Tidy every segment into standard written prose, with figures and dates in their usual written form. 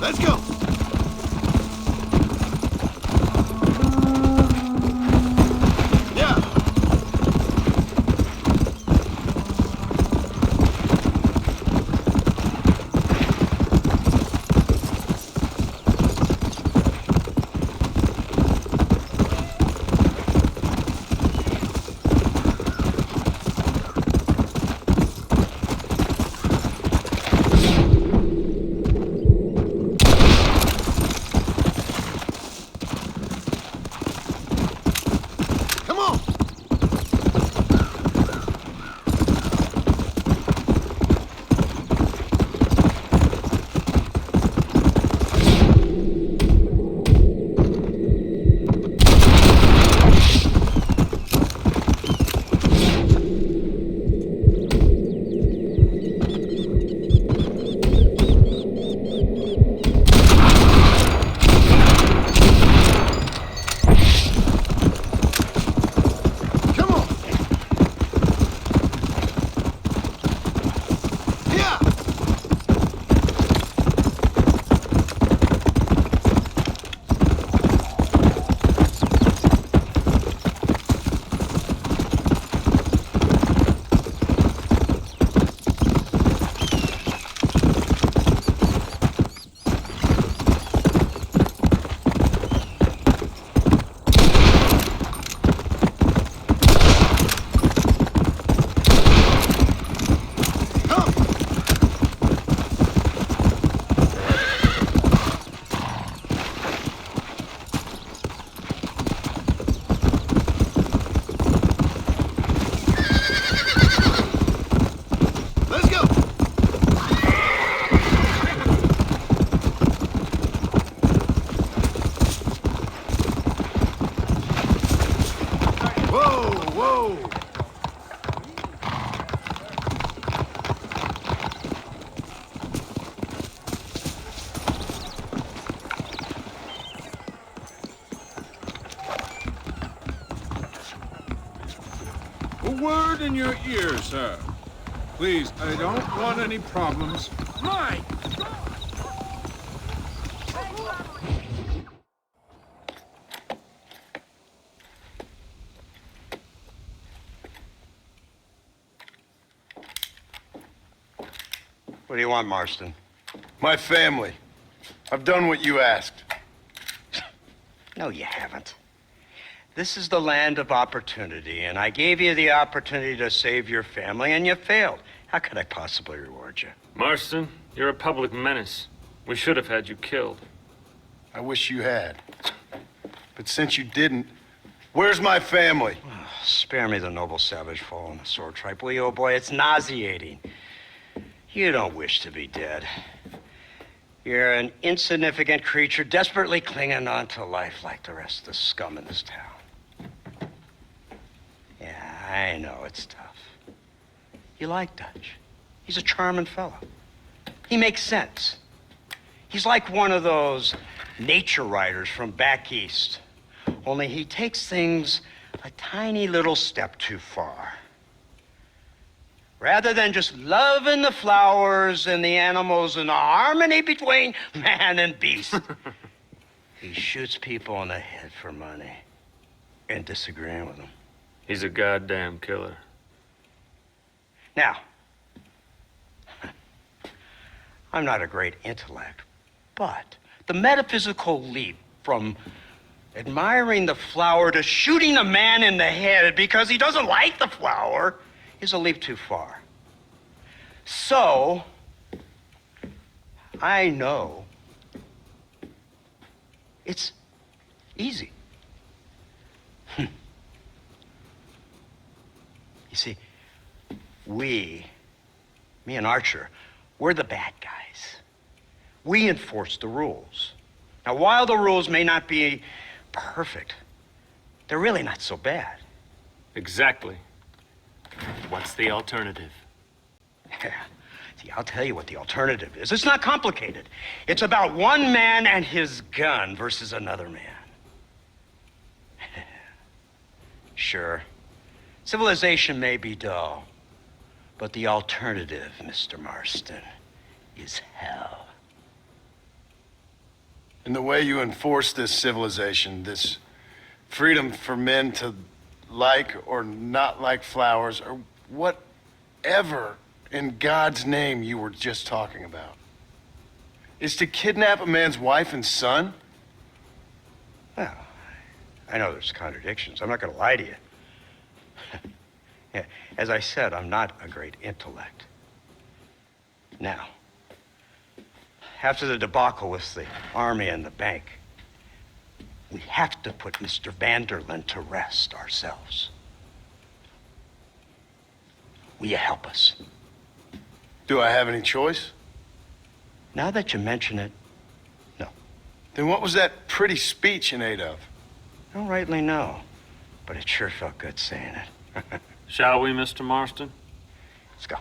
Let's go! Yeah! Come on! Come on! Yeah! Come! Let's go! Whoa, whoa! A word in your ear, sir. Please, I don't want any problems. Mine! What do you want, Marston? My family. I've done what you asked. No, you haven't. This is the land of opportunity, and I gave you the opportunity to save your family, and you failed. How could I possibly reward you? Marston, you're a public menace. We should have had you killed. I wish you had. But since you didn't, where's my family? Spare me the noble savage fall on the sword tripe, will you, old boy? It's nauseating. You don't wish to be dead. You're an insignificant creature desperately clinging on to life like the rest of the scum in this town. Yeah, I know it's tough. You like Dutch. He's a charming fellow. He makes sense. He's like one of those nature writers from back east. Only he takes things a tiny little step too far. Rather than just loving the flowers and the animals and the harmony between man and beast, he shoots people in the head for money and disagreeing with them. He's a goddamn killer. Now, I'm not a great intellect, but the metaphysical leap from admiring the flower to shooting a man in the head because he doesn't like the flower is a leap too far. So, I know it's easy. You see, me and Archer, we're the bad guys. We enforce the rules. Now, while the rules may not be perfect, they're really not so bad. Exactly. What's the alternative? Yeah. See, I'll tell you what the alternative is. It's not complicated. It's about one man and his gun versus another man. Sure, civilization may be dull, but the alternative, Mr. Marston, is hell. in the way you enforce this civilization, this freedom for men to like or not like flowers, or whatever in God's name you were just talking about, is to kidnap a man's wife and son? Well, I know there's contradictions. I'm not going to lie to you. Yeah, as I said, I'm not a great intellect. Now, after the debacle with the army and the bank, we have to put Mr. Vanderlyn to rest ourselves. Will you help us? Do I have any choice? Now that you mention it, no. Then what was that pretty speech in aid of? I don't rightly know, but it sure felt good saying it. Shall we, Mr. Marston? Let's go.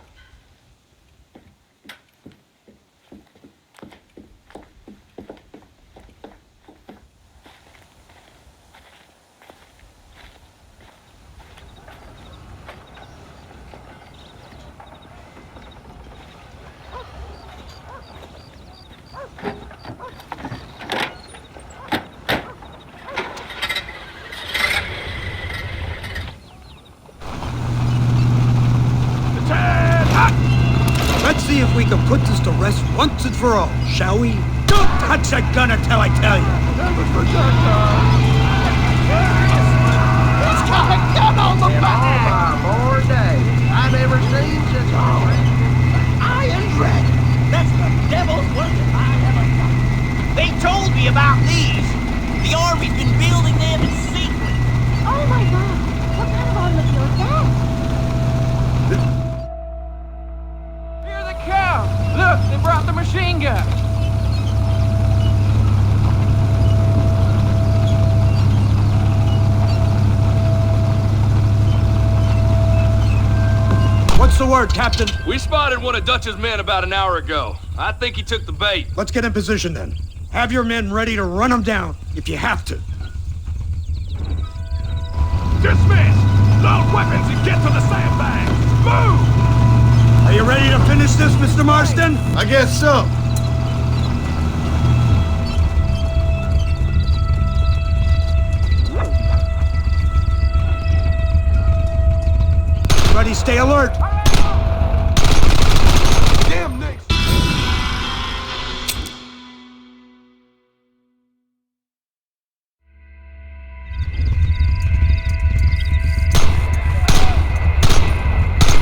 Let's see if we can put this to rest once and for all, shall we? Don't touch that gun until I tell you. He's got a gun on the back! More day I've ever seen since Iron Dragon. That's the devil's worship I ever got. They told me about these. The Army's been building them in secret. Oh my god, what kind of automobile is that? Here they come! Look, they brought the machine gun! What's the word, Captain? We spotted one of Dutch's men about an hour ago. I think he took the bait. Let's get in position then. Have your men ready to run them down, if you have to. Dismiss! Load weapons and get to the sandbag! Move! Are you ready to finish this, Mr. Marston? I guess so. Everybody stay alert. Damn, Nick.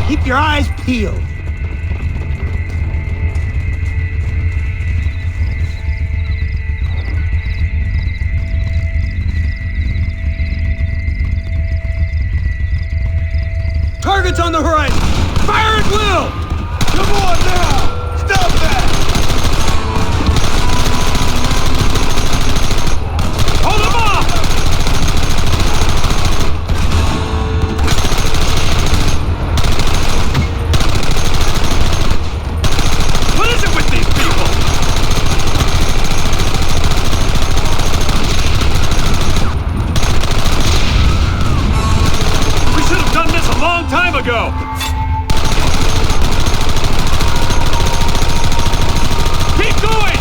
Keep your eyes peeled. Targets on the horizon! Fire at will! Come on now! Stop that! Hold him off! What is it with these people? We should have done this a long time ago! Keep going!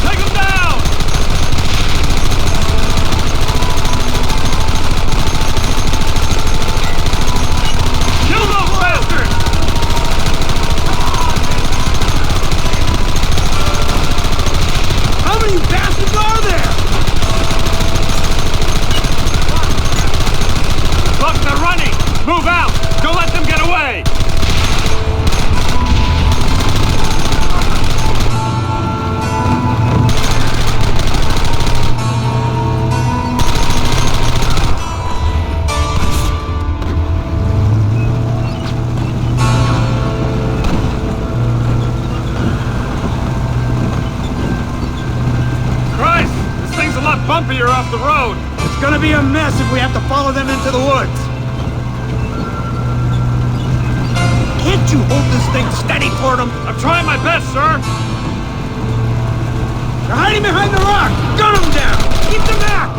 Take him down! Kill those bastards! How many bastards are there? Look, they're running! Move out! Don't let them get away! Christ! This thing's a lot bumpier off the road! It's gonna be a mess if we have to follow them into the woods. Can't you hold this thing steady for them? I'm trying my best, sir! They're hiding behind the rock! Gun them down! Keep them back!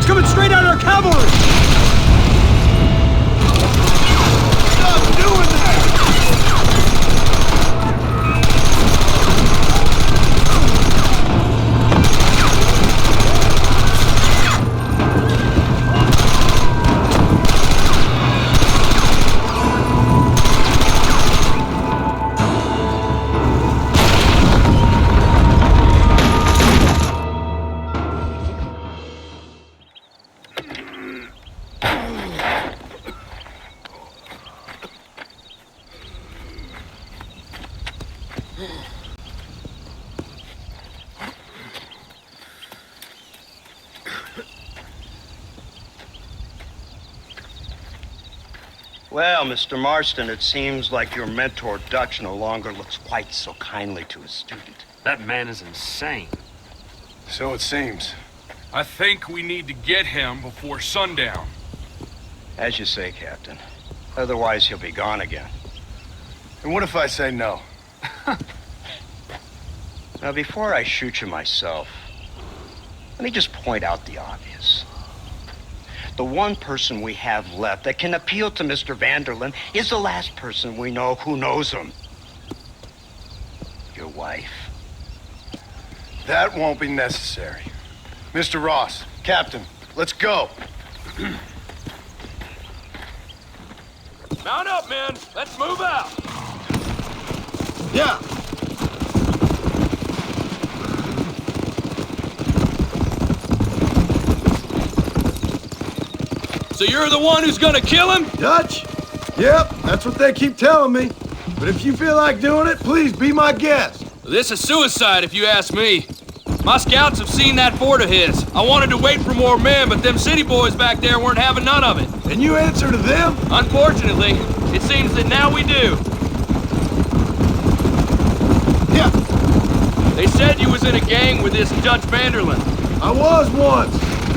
Smoke's coming straight out of our cavalry! Stop doing that! Well, Mr. Marston, it seems like your mentor Dutch no longer looks quite so kindly to his student. That man is insane. So it seems. I think we need to get him before sundown. As you say, Captain. Otherwise, he'll be gone again. And what if I say no? Now, before I shoot you myself, let me just point out the obvious. The one person we have left that can appeal to Mr. Vanderlyn is the last person we know who knows him. Your wife. That won't be necessary. Mr. Ross, Captain, let's go. Mount up, men. Let's move out. Yeah. So you're the one who's gonna kill him? Dutch? Yep, that's what they keep telling me. But if you feel like doing it, please be my guest. This is suicide, if you ask me. My scouts have seen that fort of his. I wanted to wait for more men, but them city boys back there weren't having none of it. And you answer to them? Unfortunately, it seems that now we do. Yeah, They said you was in a gang with this Dutch Vanderlyn. I was once.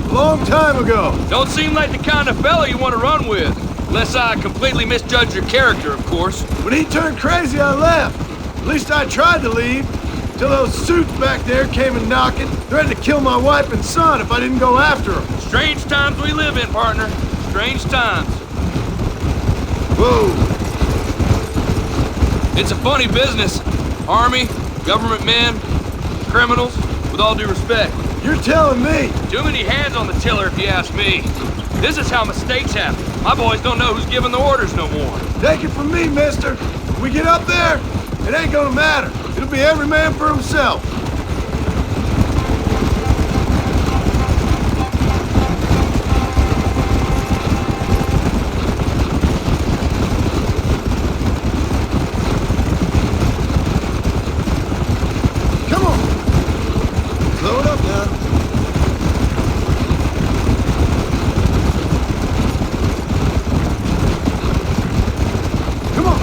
A long time ago. Don't seem like the kind of fella you want to run with. Unless I completely misjudge your character, of course. When he turned crazy, I left. At least I tried to leave. Till those suits back there came and knocking, threatened to kill my wife and son if I didn't go after them. Strange times we live in, partner. Strange times. Whoa. It's a funny business. Army, government men, criminals, with all due respect. You're telling me. Too many hands on the tiller, if you ask me. This is how mistakes happen. My boys don't know who's giving the orders no more. Take it from me, mister. When we get up there, it ain't gonna matter. It'll be every man for himself. Come on. Slow it up now. Come on.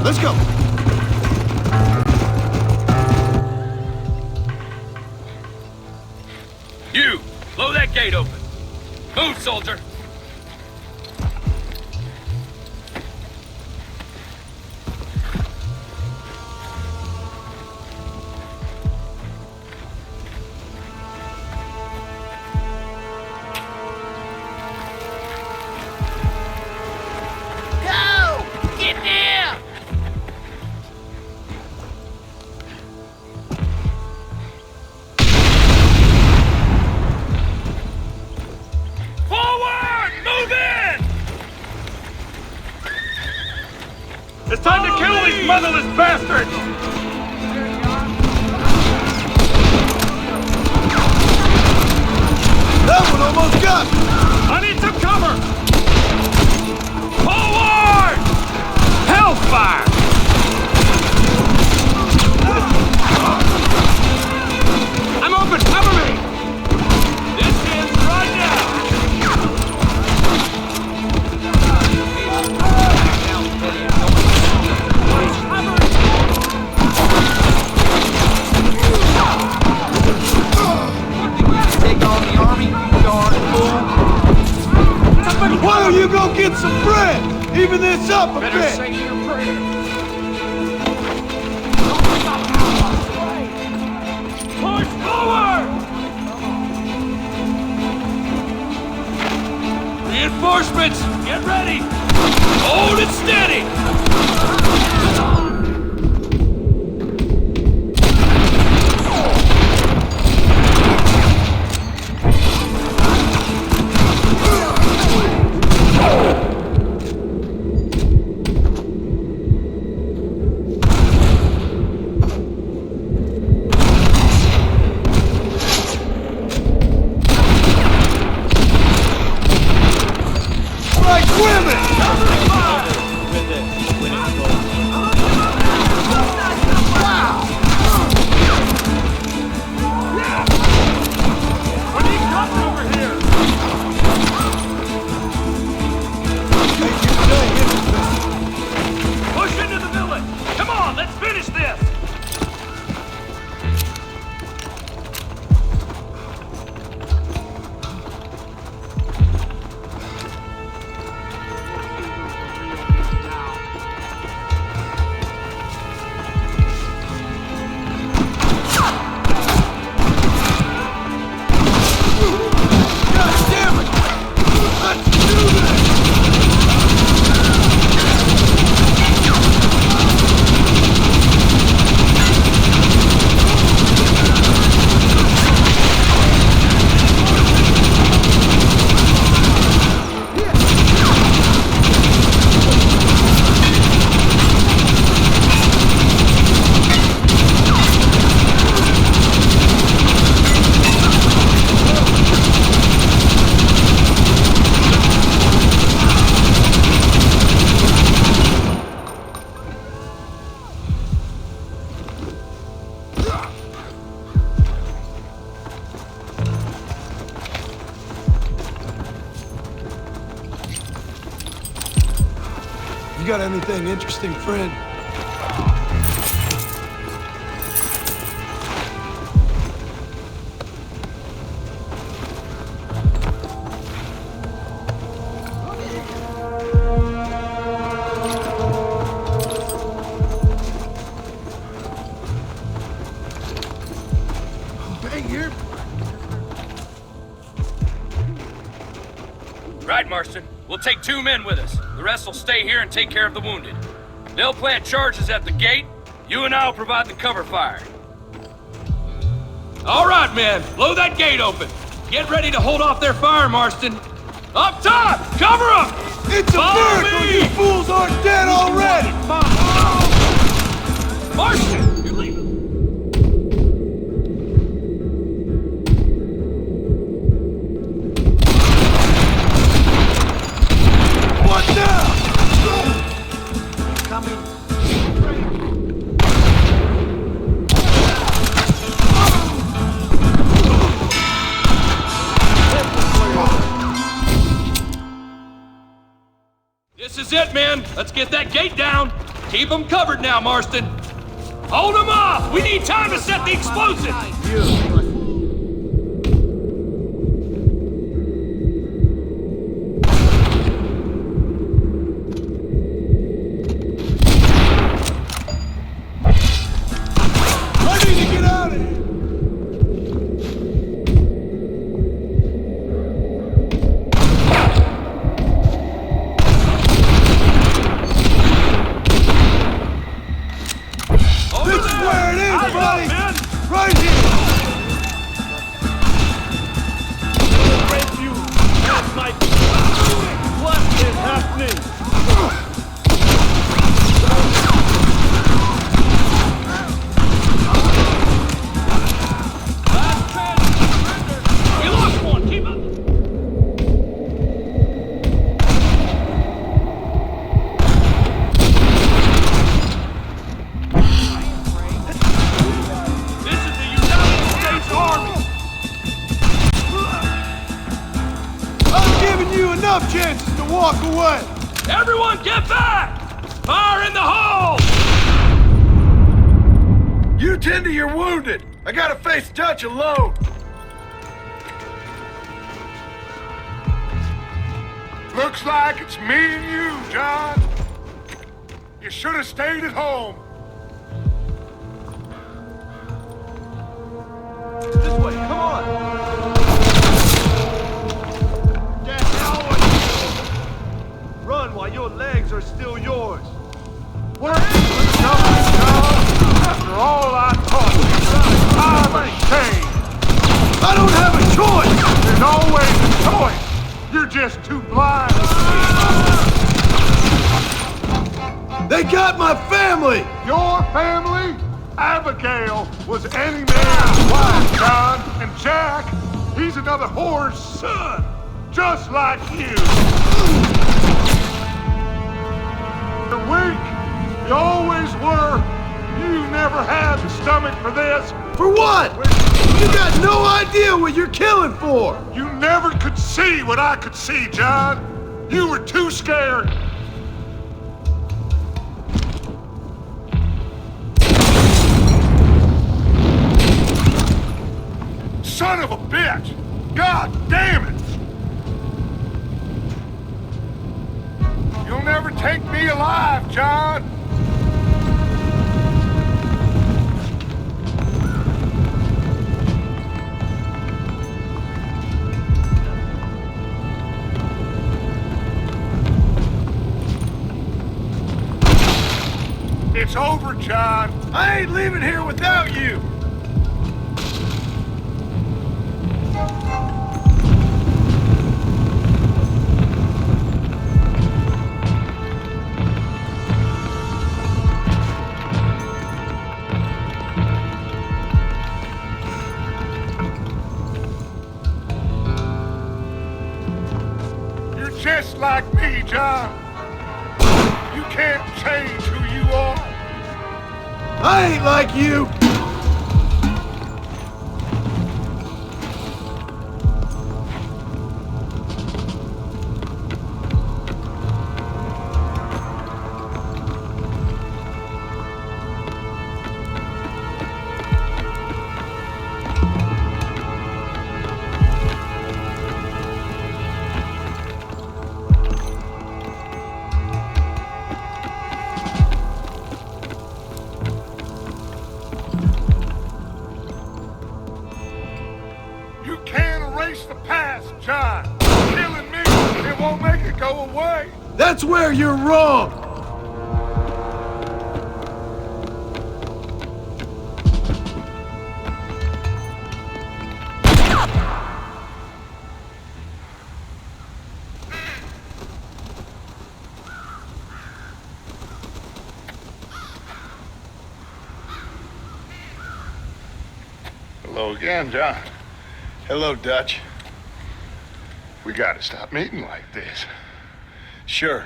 Let's go. You, blow that gate open. Move, soldier. Go! Get there! Forward! Move in! It's time to kill these motherless bastards! That one almost got me. I need some cover! Forward! Hellfire! I'm open! Cover me! This ends right now! Take on the army, you darn fool. Why don't you go get some bread? Even this up a Better bit. say your prayer. Push forward! Reinforcements! Get ready! Hold it steady! Like women. We need cover over here! Push into the village! Come on, let's finish this! God damn it. Let's do this. You got anything interesting, friend? Dang, here. Right, Marston. We'll take 2 men with us. The rest will stay here and take care of the wounded. They'll plant charges at the gate. You and I'll provide the cover fire. All right, men. Blow that gate open. Get ready to hold off their fire, Marston. Up top! Cover them! It's a Follow miracle me! you fools aren't dead already! Marston! You're leaving. What now? This is it, men. Let's get that gate down. Keep them covered now, Marston. Hold them off! We need time to set the explosive! Chances to walk away. Everyone get back! Fire in the hole! You tend to your wounded. I gotta face Dutch alone. Looks like it's me and you, John. You should have stayed at home. This way, come on! Run while your legs are still yours. What are you doing, John? After all I taught you, I maintain. I don't have a choice. There's always a choice. You're just too blind to see. They got my family. Your family? Abigail was any man's wife, John. And Jack, he's another whore's son, just like you. You're weak. You always were. You never had the stomach for this. For what? You got no idea what you're killing for. You never could see what I could see, John. You were too scared. Son of a bitch! God damn it! You'll never take me alive, John! It's over, John. I ain't leaving here without you. Just like me, John. You can't change who you are. I ain't like you. That's where you're wrong! Hello again, John. Hello, Dutch. We gotta stop meeting like this. Sure.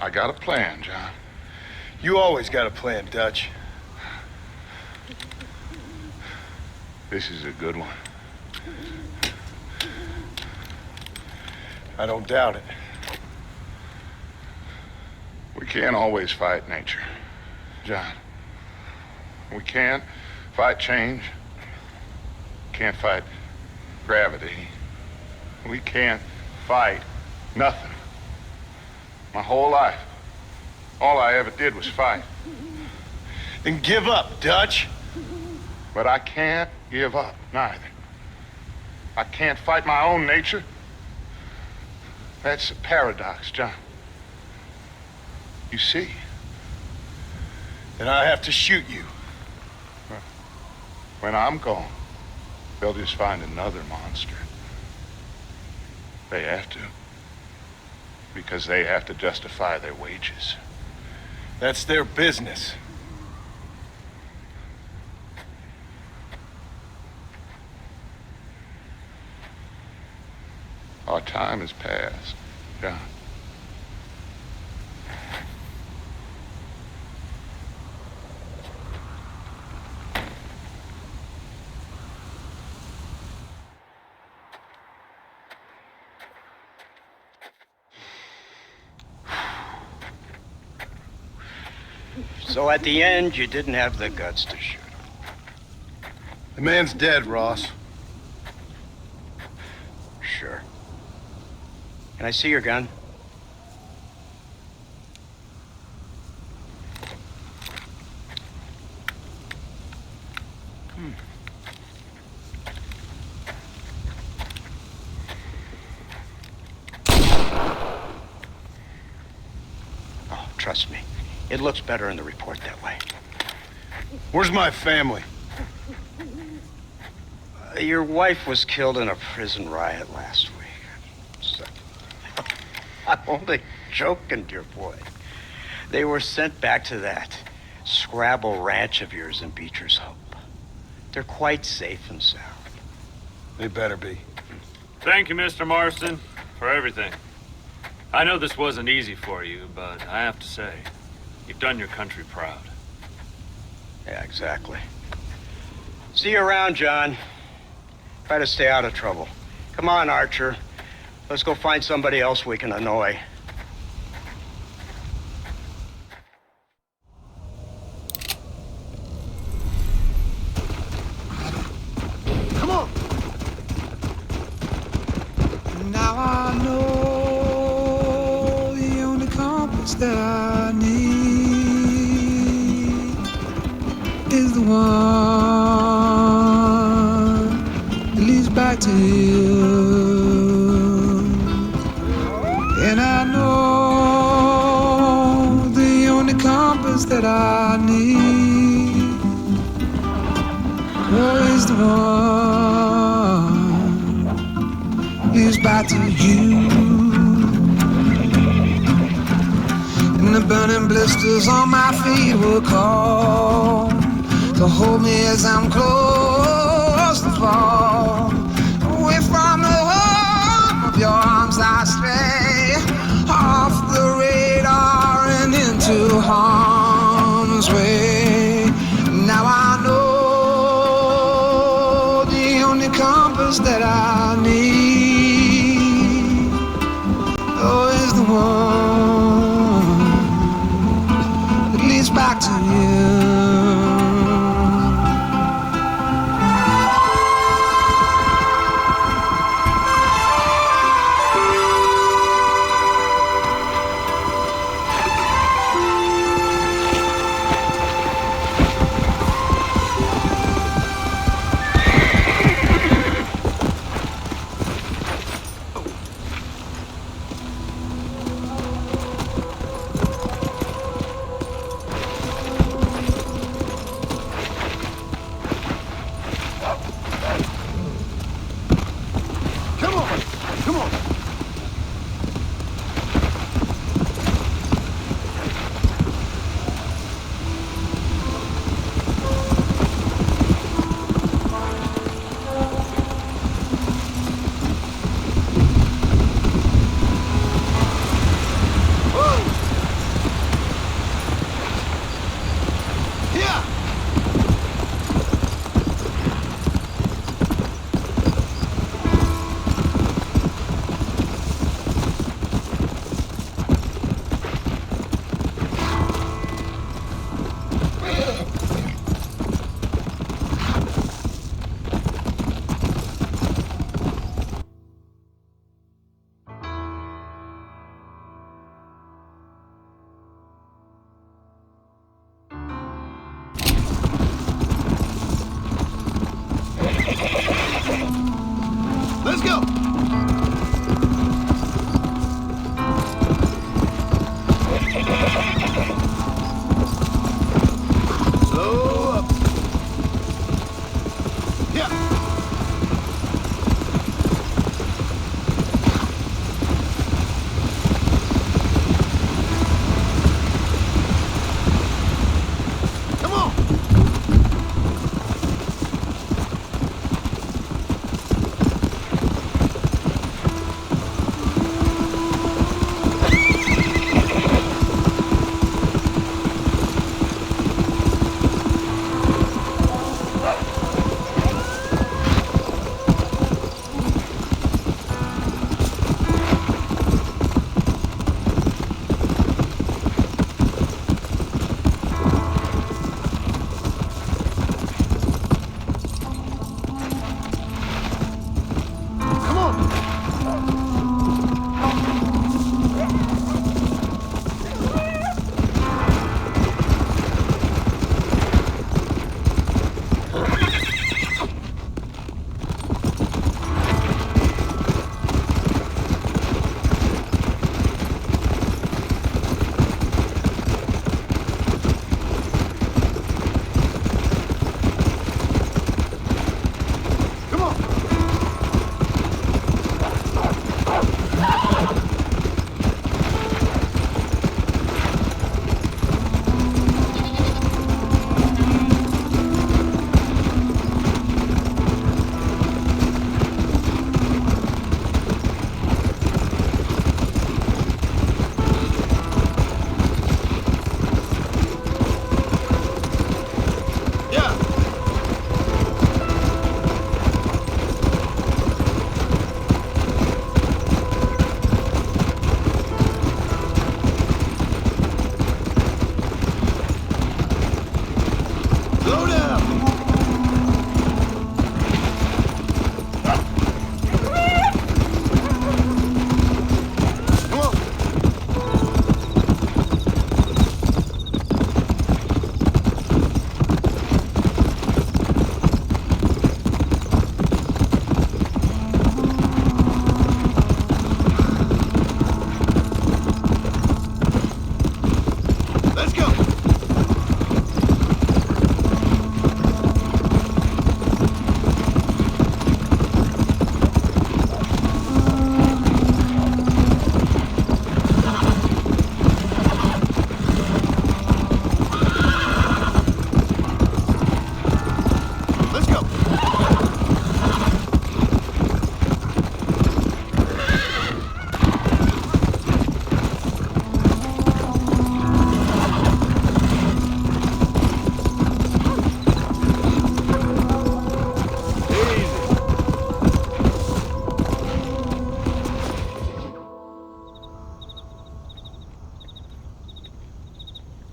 I got a plan, John. You always got a plan, Dutch. This is a good one. I don't doubt it. We can't always fight nature, John. We can't fight change. Can't fight gravity. We can't fight nothing. My whole life, all I ever did was fight. Then give up, Dutch. But I can't give up, neither. I can't fight my own nature. That's a paradox, John. You see? Then I have to shoot you. When I'm gone, they'll just find another monster. They have to. Because they have to justify their wages. That's their business. Our time has passed, John. So at the end, you didn't have the guts to shoot him. The man's dead, Ross. Sure. Can I see your gun? Oh, trust me. It looks better in the report that way. Where's my family? Your wife was killed in a prison riot last week. So, I'm only joking, dear boy. They were sent back to that Scrabble ranch of yours in Beecher's Hope. They're quite safe and sound. They better be. Thank you, Mr. Marston, for everything. I know this wasn't easy for you, but I have to say, you've done your country proud. Yeah, exactly. See you around, John. Try to stay out of trouble. Come on, Archer. Let's go find somebody else we can annoy. Come on! Now I know the only compass that I need is the one that leads back to you. And I know the only compass that I need is the one leads back to you. And the burning blisters on my feet will call to hold me as I'm close to fall. Away from the home of your arms I stray, off the radar and into harm's way. Now I know the only compass that I need, oh, is the one that leads back to you.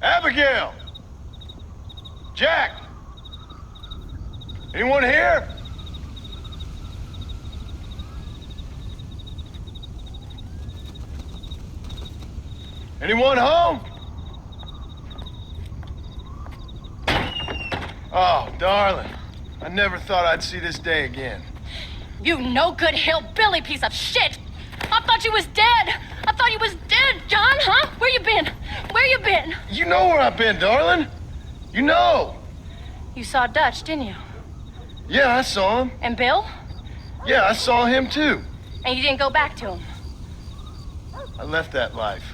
Abigail! Jack! Anyone here? Anyone home? Oh, darling. I never thought I'd see this day again. You no good hillbilly piece of shit! I thought you was dead! I thought you was dead, John, huh? Where you been? Where you been? You know where I've been, darling. You know. You saw Dutch, didn't you? Yeah, I saw him. And Bill? Yeah, I saw him too. And you didn't go back to him? I left that life.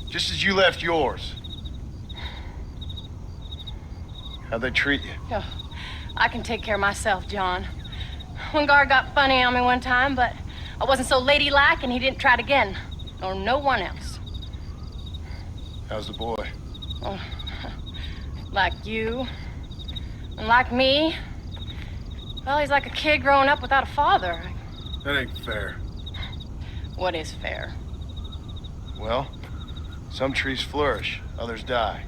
Just as you left yours. How'd they treat you? Oh, I can take care of myself, John. Wingard got funny on me one time, but I wasn't so ladylike and he didn't try it again. Nor no one else. How's the boy? Oh, like you. And like me. Well, he's like a kid growing up without a father. That ain't fair. What is fair? Well, some trees flourish, others die.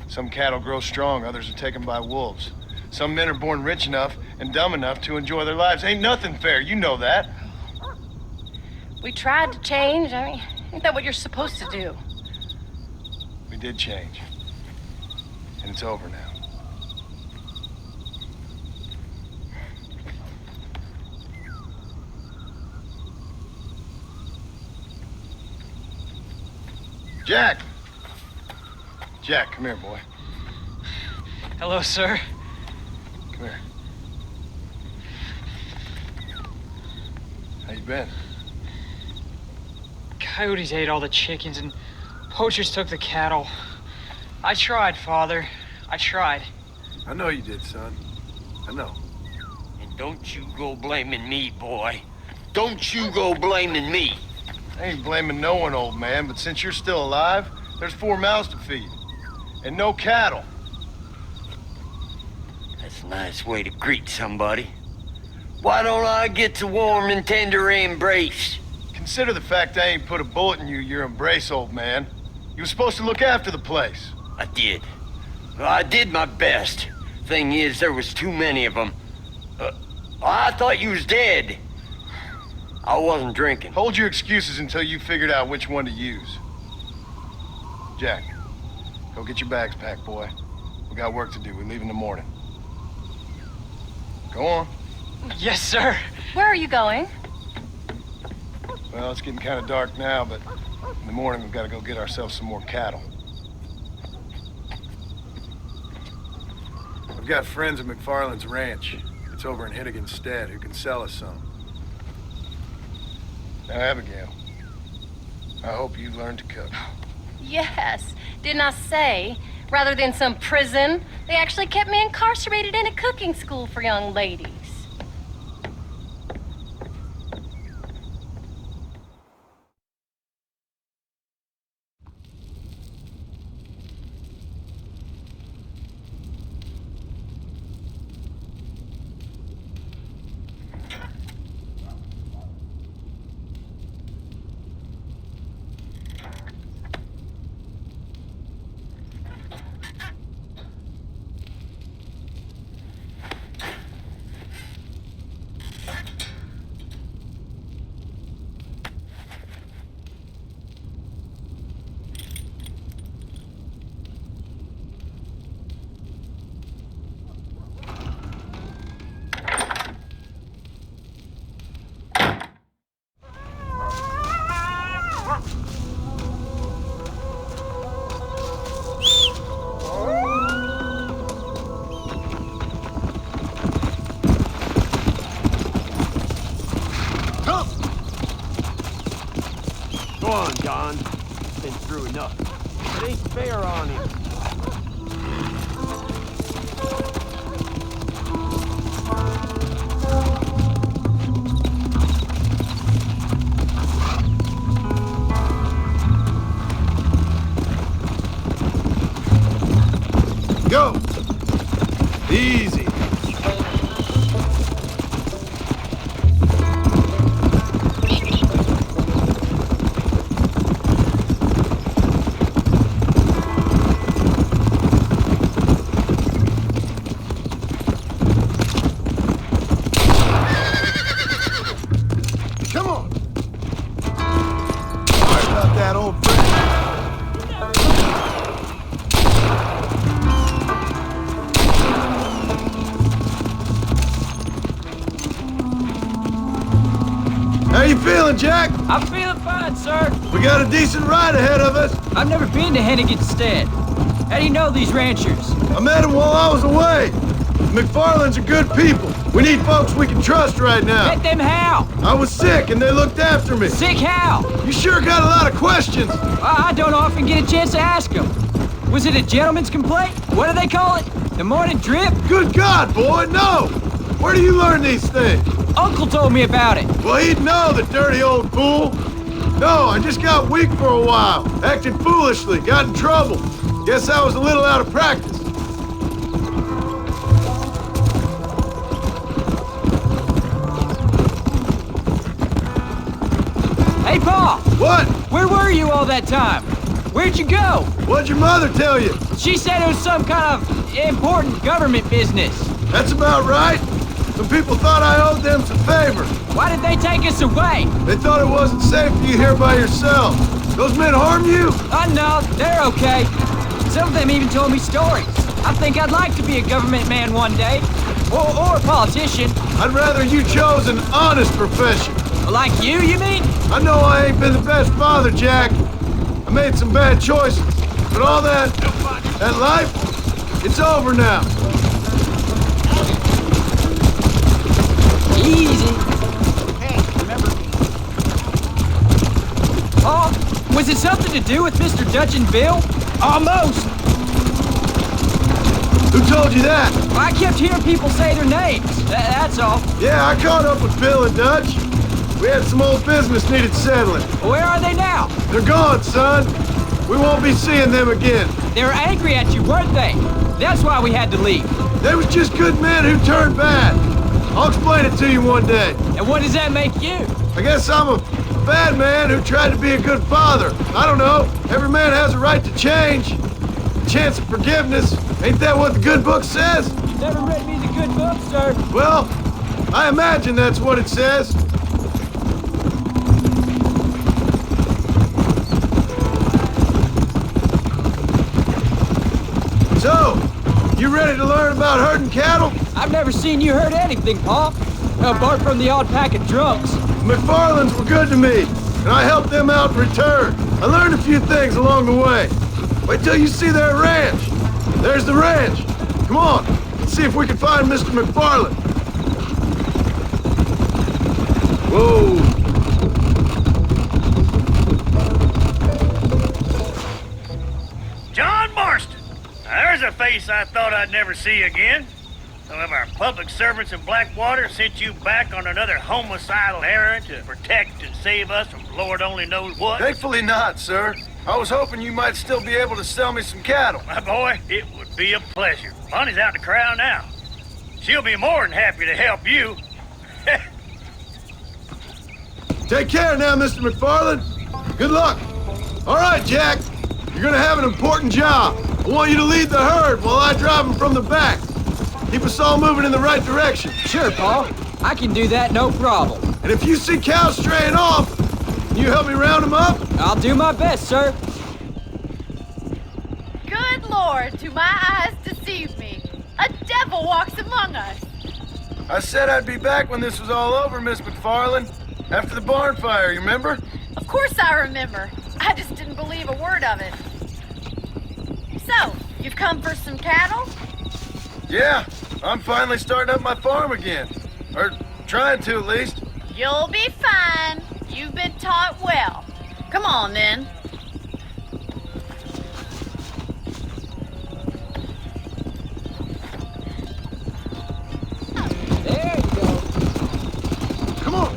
Some cattle grow strong, others are taken by wolves. Some men are born rich enough and dumb enough to enjoy their lives. Ain't nothing fair, you know that. We tried to change. I mean, ain't that what you're supposed to do? We did change. And it's over now. Jack! Jack, come here, boy. Hello, sir. Come here. How you been? Coyotes ate all the chickens and poachers took the cattle. I tried, Father. I tried. I know you did, son. I know. And don't you go blaming me, boy. Don't you go blaming me. I ain't blaming no one, old man, but since you're still alive, there's 4 mouths to feed. And no cattle. That's a nice way to greet somebody. Why don't I get a warm and tender embrace? Consider the fact I ain't put a bullet in your embrace, old man. You were supposed to look after the place. I did. I did my best. Thing is, there was too many of them. I thought you was dead. I wasn't drinking. Hold your excuses until you figured out which one to use. Jack, go get your bags packed, boy. We got work to do. We leave in the morning. Go on. Yes, sir. Where are you going? Well, it's getting kind of dark now, but in the morning we've got to go get ourselves some more cattle. I've got friends at McFarland's ranch. It's over in Hittigan's Stead who can sell us some. Now, Abigail, I hope you learned to cook. Yes. Didn't I say? Rather than some prison, they actually kept me incarcerated in a cooking school for young ladies. Go on, John. Been through enough. It ain't fair on him. Go! Easy. feeling, Jack? I'm feeling fine, sir. We got a decent ride ahead of us. I've never been to Hennigan's Stead. How do you know these ranchers? I met them while I was away. McFarland's are good people. We need folks we can trust right now. Met them how? I was sick and they looked after me. Sick how? You sure got a lot of questions. I don't often get a chance to ask them. Was it a gentleman's complaint? What do they call it? The morning drip? Good God, boy, no! Where do you learn these things? Uncle told me about it. Well, he'd know, the dirty old fool. No, I just got weak for a while. Acted foolishly, got in trouble. Guess I was a little out of practice. Hey, Pa! What? Where were you all that time? Where'd you go? What'd your mother tell you? She said it was some kind of important government business. That's about right. Some people thought I owed them some favor. Why did they take us away? They thought it wasn't safe for you here by yourself. Those men harm you? No, they're okay. Some of them even told me stories. I think I'd like to be a government man one day. Or a politician. I'd rather you chose an honest profession. Like you mean? I know I ain't been the best father, Jack. I made some bad choices. But all that life, it's over now. Easy. Hey, remember? Oh, was it something to do with Mr. Dutch and Bill? Almost. Who told you that? I kept hearing people say their names. That's all. Yeah, I caught up with Bill and Dutch. We had some old business needed settling. Where are they now? They're gone, son. We won't be seeing them again. They were angry at you, weren't they? That's why we had to leave. They was just good men who turned bad. I'll explain it to you one day. And what does that make you? I guess I'm a bad man who tried to be a good father. I don't know. Every man has a right to change. A chance of forgiveness. Ain't that what the good book says? You never read me the good book, sir. Well, I imagine that's what it says. So, you ready to learn about herding cattle? I've never seen you herd anything, Pa. Apart from the odd pack of drunks. McFarland's were good to me, and I helped them out in return. I learned a few things along the way. Wait till you see their ranch. There's the ranch. Come on, let's see if we can find Mr. McFarland. Whoa. John Marston! Now, there's a face I thought I'd never see again. Some of our public servants in Blackwater sent you back on another homicidal errand to protect and save us from Lord only knows what. Thankfully not, sir. I was hoping you might still be able to sell me some cattle. My boy, it would be a pleasure. Bonnie's out in the crowd now. She'll be more than happy to help you. Take care now, Mr. McFarland. Good luck. All right, Jack. You're gonna have an important job. I want you to lead the herd while I drive them from the back. Keep us all moving in the right direction. Sure, Pa. I can do that, no problem. And if you see cows straying off, can you help me round them up? I'll do my best, sir. Good Lord, do my eyes deceive me? A devil walks among us. I said I'd be back when this was all over, Miss McFarland. After the barn fire, you remember? Of course I remember. I just didn't believe a word of it. So, you've come for some cattle? Yeah, I'm finally starting up my farm again. Or trying to, at least. You'll be fine. You've been taught well. Come on, then. There you go. Come on.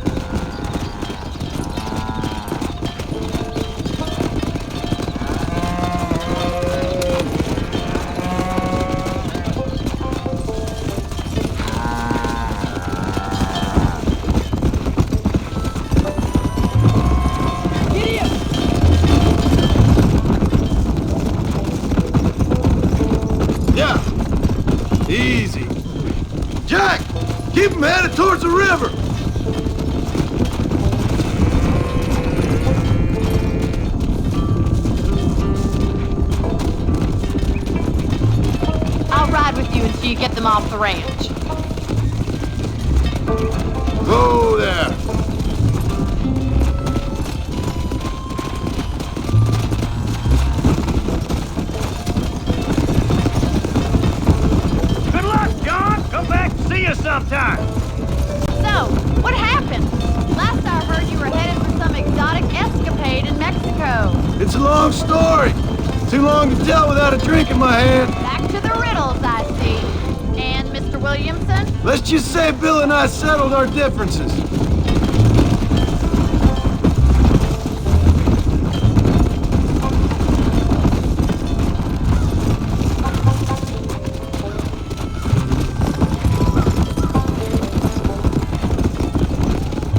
Easy. Jack, keep them headed towards the river. I'll ride with you until you get them off the ranch. Go there. long story. Too long to tell without a drink in my hand. Back to the riddles, I see. And Mr. Williamson? Let's just say Bill and I settled our differences.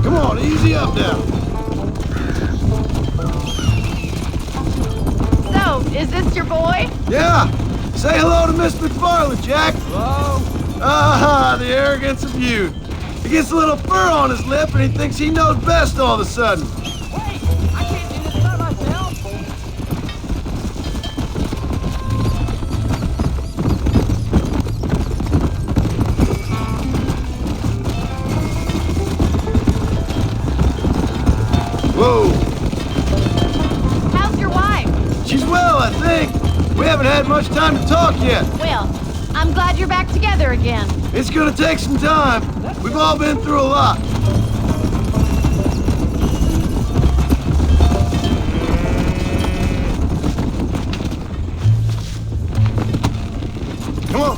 Come on, easy up now. So, is this your boy? Yeah. Say hello to Miss McFarland, Jack. Hello? Ah, the arrogance of youth. He gets a little fur on his lip and he thinks he knows best all of a sudden. Wait! I can't do this by myself! Whoa. How's your wife? She's well, I think. We haven't had much time to talk yet. Well, I'm glad you're back together again. It's gonna take some time. We've all been through a lot. Come on.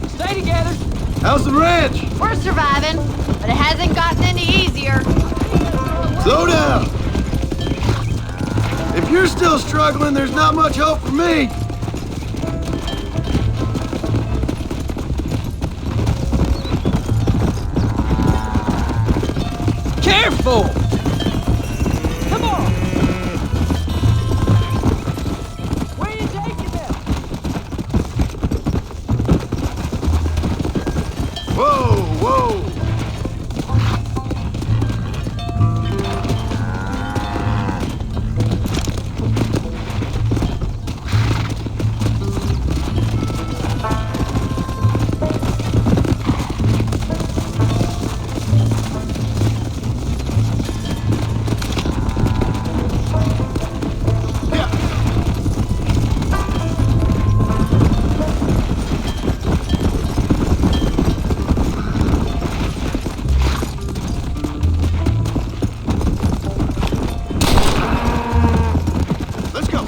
Stay together! How's the ranch? We're surviving, but it hasn't gotten any easier. Slow down. If you're still struggling, there's not much hope for me. Careful! Come on! Where are you taking them? Whoa, whoa. Let's go.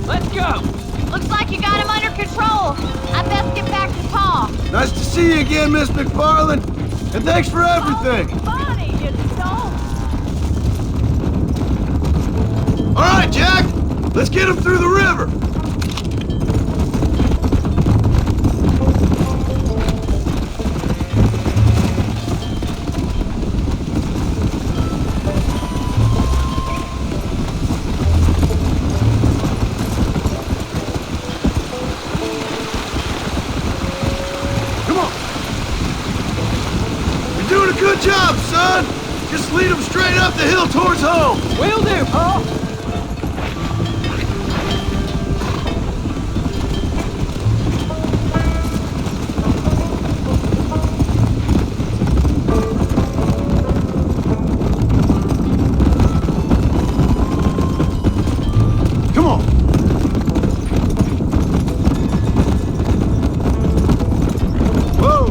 Let's go! Looks like you got him under control. I best get back to Pa. Nice to see you again, Miss McFarland. And thanks for everything. Funny, you don't. All right, Jack. Let's get him through the river. Come on. You're doing a good job, son. Just lead him straight up the hill towards home. Will do, Pa! Come on. Whoa.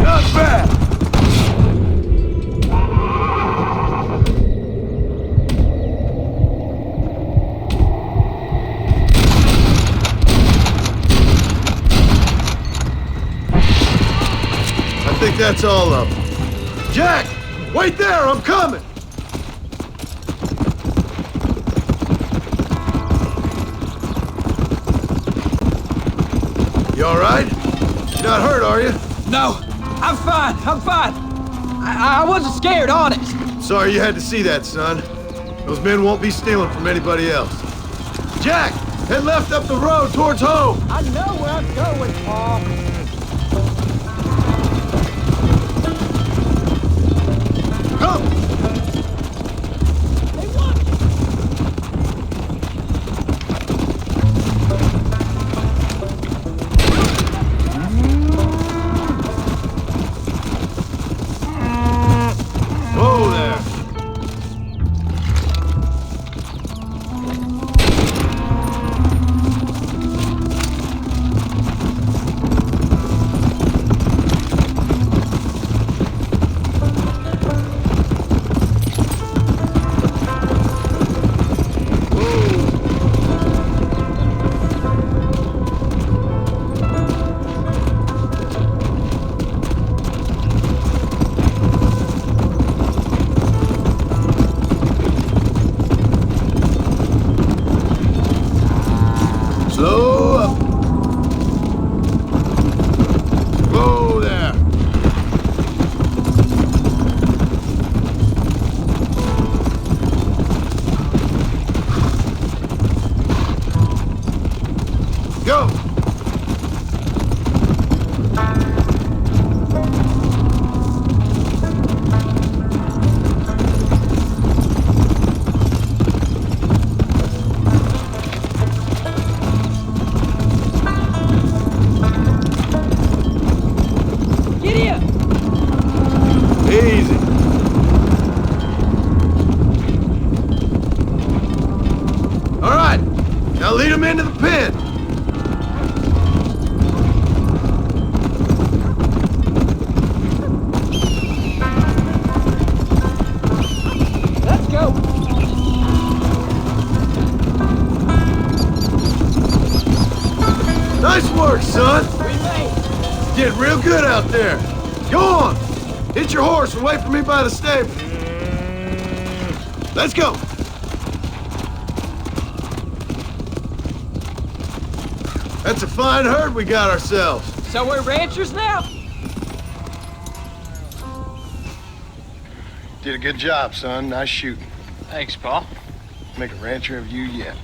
Not bad. I think that's all of them. Jack, wait there, I'm coming. You all right? You're not hurt, are you? No, I'm fine. I'm fine. I wasn't scared, honest. Sorry you had to see that, son. Those men won't be stealing from anybody else. Jack, head left up the road towards home. I know where I'm going, Paul. Come. Whoa there. Slow up. Whoa there. Go. Gideon! Easy. All right, now lead them into the pen. Let's go. Nice work, son. We made. Getting real good out there. Go on. Hit your horse and wait for me by the stable. Let's go. That's a fine herd we got ourselves. So we're ranchers now? Did a good job, son. Nice shooting. Thanks, Paul. Make a rancher of you yet.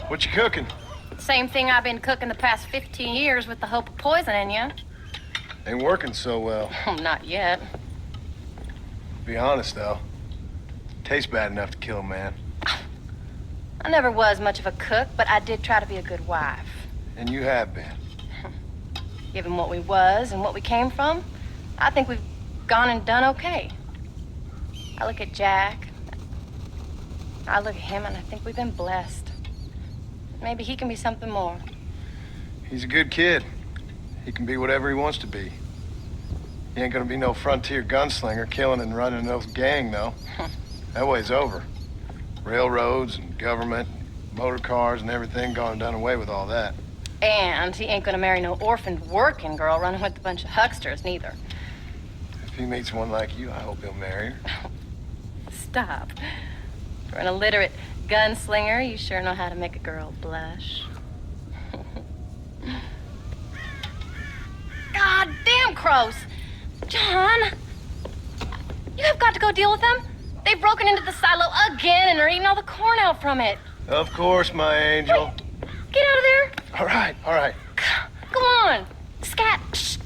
What you cooking? Same thing I've been cooking the past 15 years with the hope of poisoning you. Ain't working so well. Not yet. Be honest, though. Tastes bad enough to kill a man. I never was much of a cook, but I did try to be a good wife. And you have been. Given what we was and what we came from, I think we've gone and done okay. I look at Jack. I look at him and I think we've been blessed. Maybe he can be something more. He's a good kid. He can be whatever he wants to be. He ain't gonna be no frontier gunslinger killing and running no gang, though. That way's over. Railroads and government, motor cars and everything gone and done away with all that. And he ain't gonna marry no orphaned working girl running with a bunch of hucksters, neither. If he meets one like you, I hope he'll marry her. Stop. For an illiterate gunslinger, you sure know how to make a girl blush. God damn crows! John! You have got to go deal with them. They've broken into the silo again and are eating all the corn out from it. Of course, my angel. Get out of there. All right, all right. Go on. Scat. Shh.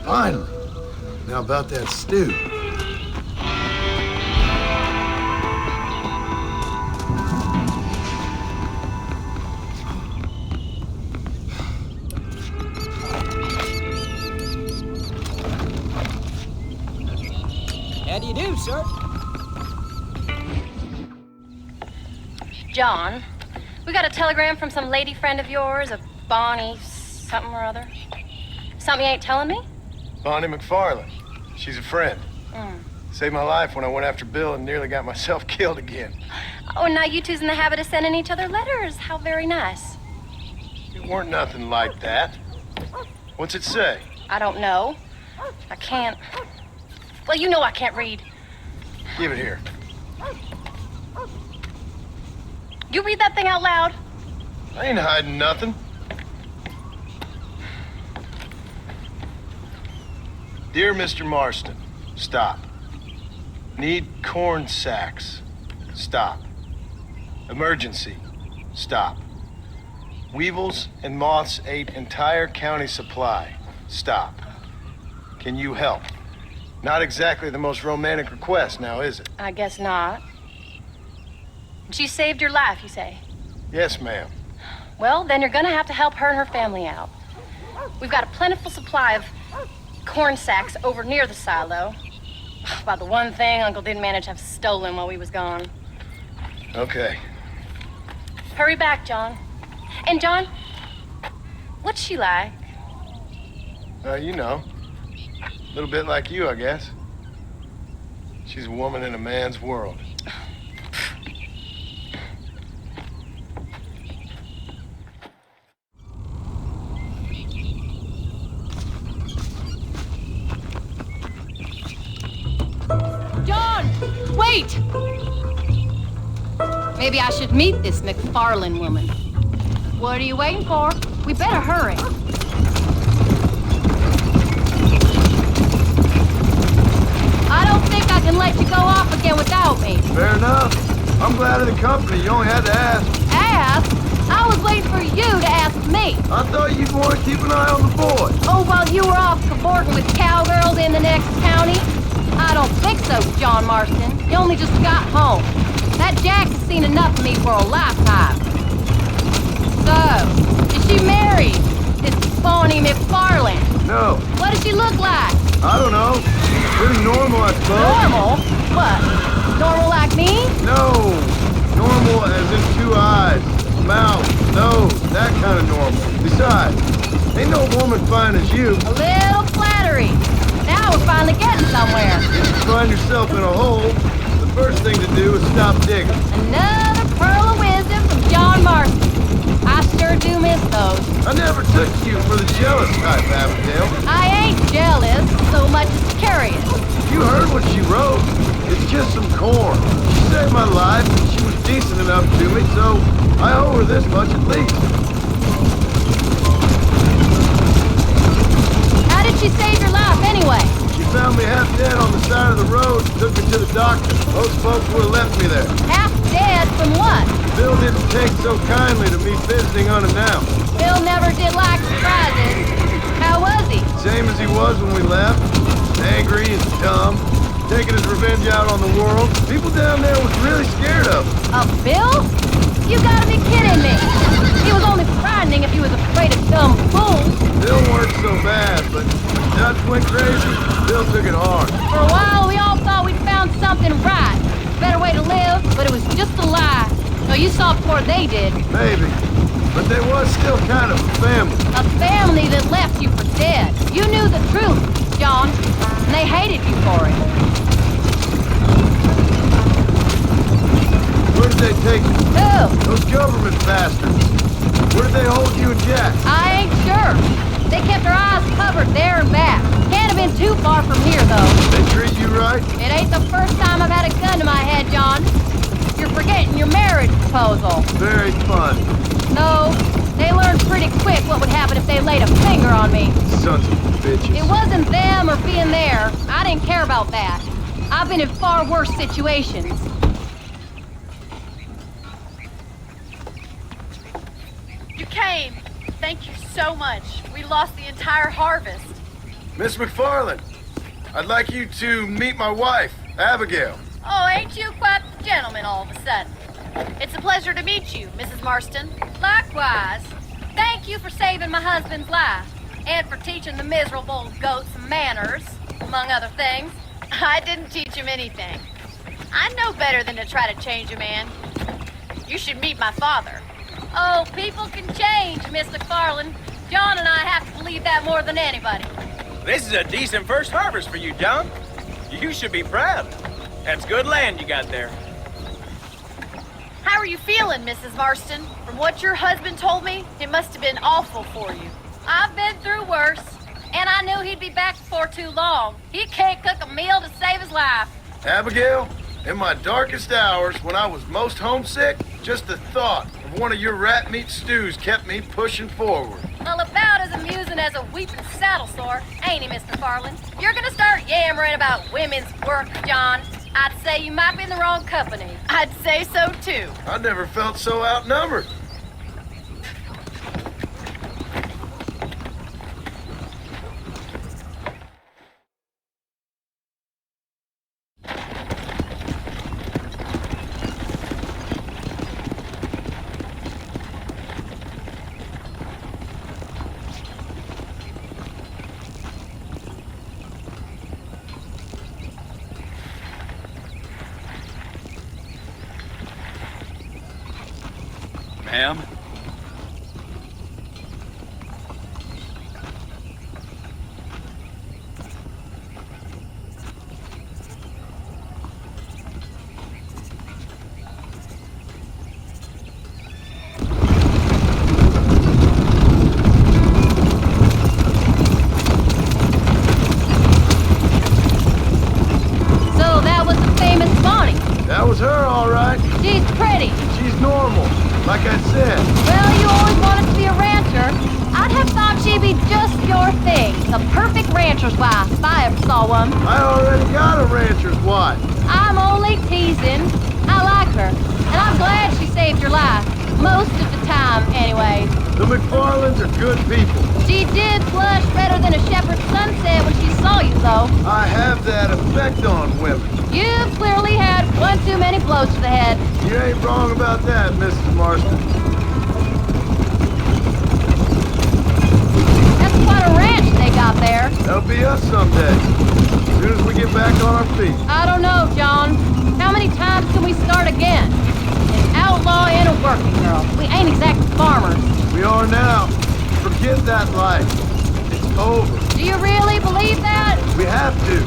Finally. Now about that stew. How do you do, sir? John, we got a telegram from some lady friend of yours, a Bonnie something or other. Something you ain't telling me? Bonnie McFarland. She's a friend. Saved my life when I went after Bill and nearly got myself killed again. Oh, and now you two's in the habit of sending each other letters. How very nice. It weren't nothing like that. What's it say? I don't know. I can't. Well, you know I can't read. Give it here. You read that thing out loud? I ain't hiding nothing. Dear Mr. Marston, stop. Need corn sacks. Stop. Emergency. Stop. Weevils and moths ate entire county supply. Stop. Can you help? Not exactly the most romantic request, now is it? I guess not. She saved your life, you say? Yes, ma'am. Well, then you're gonna have to help her and her family out. We've got a plentiful supply of corn sacks over near the silo. About the one thing Uncle didn't manage to have stolen while we was gone. Okay. Hurry back, John. And John, what's she like? You know. A little bit like you, I guess. She's a woman in a man's world. John! Wait! Maybe I should meet this McFarland woman. What are you waiting for? We better hurry. I don't think I can let you go off again without me. Fair enough. I'm glad of the company. You only had to ask. Ask? I was waiting for you to ask me. I thought you'd want to keep an eye on the boy. Oh, while you were off cavorting with cowgirls in the next county? I don't think so, John Marston. You only just got home. That Jack has seen enough of me for a lifetime. So, is she married? This Bonnie McFarland? No. What does she look like? I don't know. Pretty normal, I suppose. Normal? What? Normal like me? No. Normal as in 2 eyes, mouth, nose, that kind of normal. Besides, ain't no woman fine as you. A little flattery. Now we're finally getting somewhere. If you find yourself in a hole, the first thing to do is stop digging. Another pearl of wisdom from John Marston. I sure do miss those. I never took you for the jealous type, Abigail. I ain't jealous so much as curious. You heard what she wrote. It's just some corn. She saved my life, and she was decent enough to me, so I owe her this much at least. How did she save your life anyway? She found me half dead on the side of the road and took me to the doctor. Most folks would have left me there. Half dead from what? Bill didn't take so kindly to me visiting unannounced. Bill never did like surprises. How was he? Same as he was when we left. Angry and dumb. Taking his revenge out on the world. People down there was really scared of him. Of Bill? You gotta be kidding me. He was only frightening if he was afraid of dumb fools. Bill weren't so bad, but when Dutch went crazy, Bill took it hard. For a while, we all thought we'd found something right. Better way to live, but it was just a lie. So you saw it before they did. Maybe. But there was still kind of a family. A family that left you for dead. You knew the truth, John, and they hated you for it. Where did they take you? Who? Those government bastards. Where did they hold you and Jack? I ain't sure. They kept their eyes covered there and back. Can't have been too far from here, though. They treat you right? It ain't the first time I've had a gun to my head, John. You're forgetting your marriage proposal. Very fun. No, they learned pretty quick what would happen if they laid a finger on me. Sons of bitches. It wasn't them or being there. I didn't care about that. I've been in far worse situations. You came. Thank you so much. We lost the entire harvest. Miss McFarland, I'd like you to meet my wife, Abigail. Oh, ain't you quite the gentleman all of a sudden? It's a pleasure to meet you, Mrs. Marston. Likewise. Thank you for saving my husband's life and for teaching the miserable goat some manners, among other things. I didn't teach him anything. I know better than to try to change a man. You should meet my father. Oh, people can change, Miss McFarland. John and I have to believe that more than anybody. This is a decent first harvest for you, John. You should be proud. That's good land you got there. How are you feeling, Mrs. Marston? From what your husband told me, it must have been awful for you. I've been through worse, and I knew he'd be back before too long. He can't cook a meal to save his life. Abigail, in my darkest hours, when I was most homesick, just the thought of one of your rat meat stews kept me pushing forward. Well, about as amusing as a weeping saddle sore, ain't he, Mr. Farland? You're gonna start yammering about women's work, John. I'd say you might be in the wrong company. I'd say so, too. I never felt so outnumbered. Ma'am? So that was the famous Bonnie. That was her, all right. She's pretty. She's normal, like I said. Well, you always wanted to be a rancher. I'd have thought she'd be just your thing. The perfect rancher's wife, if I ever saw one. I already got a rancher's wife. I'm only teasing. I like her, and I'm glad she saved your life. Most of the time, anyways. The McFarlands are good people. She did flush redder than a shepherd's sunset when she saw you, though. I have that effect on women. You've clearly had one too many blows to the head. You ain't wrong about that, Mrs. Marston. That's quite a ranch they got there. That'll be us someday. As soon as we get back on our feet. I don't know, John. How many times can we start again? An outlaw and a working girl. We ain't exactly farmers. We are now. Forget that life. It's over. Do you really believe that? We have to.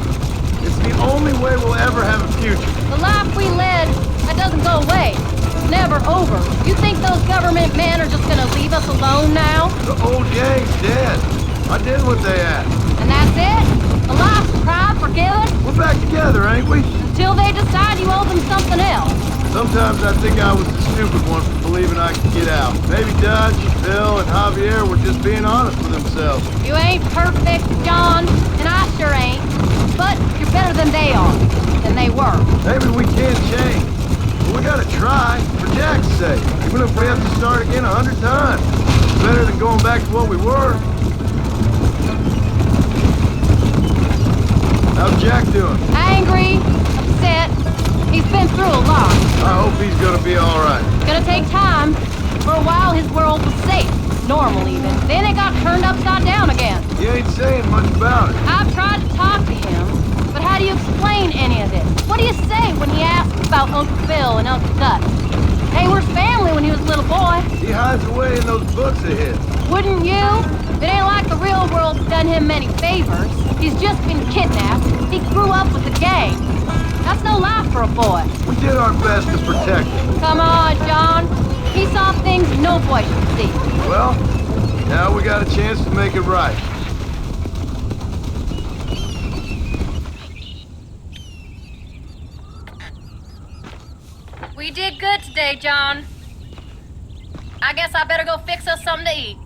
It's the only way we'll ever have a future. The life we led, that doesn't go away. It's never over. You think those government men are just gonna leave us alone now? The old gang's dead. I did what they asked. And that's it? A life cried, forgiven? We're back together, ain't we? Until they decide you owe them something else. Sometimes I think I was the stupid one for believing I could get out. Maybe Dutch, Bill, and Javier were just being honest with themselves. You ain't perfect, John, and I sure ain't. But you're better than they are. Than they were. Maybe we can change. But we gotta try, for Jack's sake. Even if we have to start again 100 times. It's better than going back to what we were. How's Jack doing? Angry, upset. He's been through a lot. I hope he's gonna be all right. Gonna take time. For a while, his world was safe. Normal, even. Then it got turned upside down again. He ain't saying much about it. I've tried to talk to him, but how do you explain any of this? What do you say when he asks about Uncle Bill and Uncle Dutch? They were family when he was a little boy. He hides away in those books of his. Wouldn't you? It ain't like the real world's done him many favors. He's just been kidnapped. He grew up with the gang. That's no life for a boy. We did our best to protect him. Come on, John. He saw things no boy should see. Well, now we got a chance to make it right. We did good today, John. I guess I better go fix us something to eat.